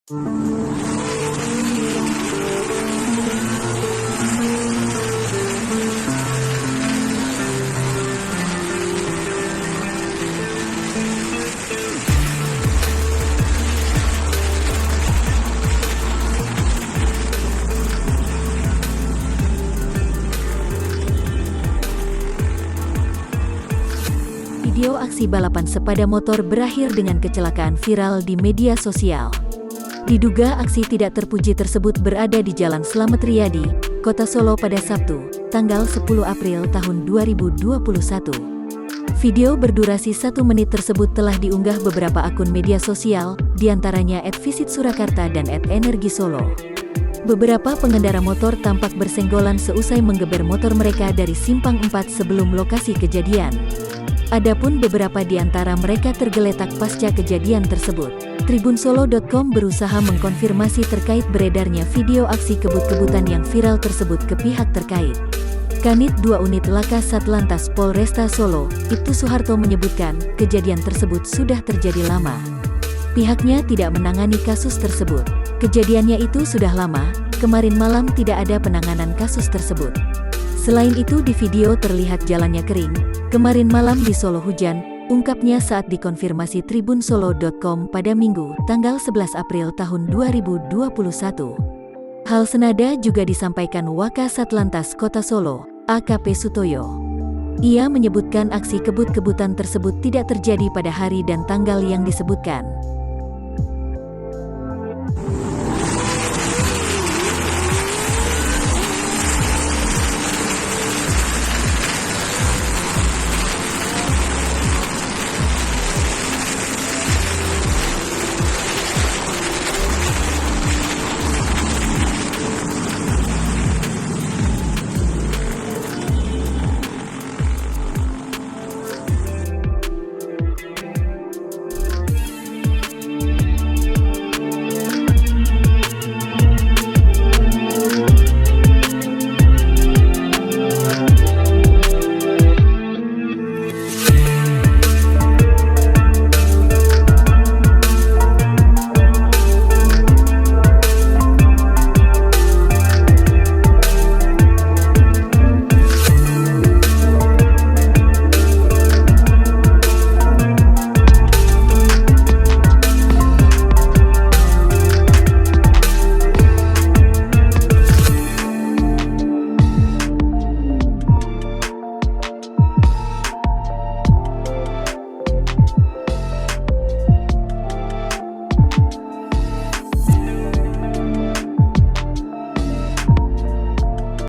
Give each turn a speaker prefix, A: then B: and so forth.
A: Video aksi balapan sepeda motor berakhir dengan kecelakaan viral di media sosial. Diduga aksi tidak terpuji tersebut berada di Jalan Slamet Riyadi, Kota Solo pada Sabtu, tanggal 10 April tahun 2021. Video berdurasi 1 menit tersebut telah diunggah beberapa akun media sosial, diantaranya @visitsurakarta dan @energisolo. Beberapa pengendara motor tampak bersenggolan seusai menggeber motor mereka dari simpang 4 sebelum lokasi kejadian. Adapun beberapa di antara mereka tergeletak pasca kejadian tersebut. Tribunsolo.com berusaha mengkonfirmasi terkait beredarnya video aksi kebut-kebutan yang viral tersebut ke pihak terkait. Kanit 2 Unit Laka Satlantas Polresta Solo, Ibtu Soeharto menyebutkan, kejadian tersebut sudah terjadi lama. Pihaknya tidak menangani kasus tersebut. Kejadiannya itu sudah lama, kemarin malam tidak ada penanganan kasus tersebut. Selain itu di video terlihat jalannya kering, kemarin malam di Solo hujan, ungkapnya saat dikonfirmasi Tribunsolo.com pada Minggu, tanggal 11 April tahun 2021. Hal senada juga disampaikan Wakasatlantas Kota Solo, AKP Sutoyo. Ia menyebutkan aksi kebut-kebutan tersebut tidak terjadi pada hari dan tanggal yang disebutkan.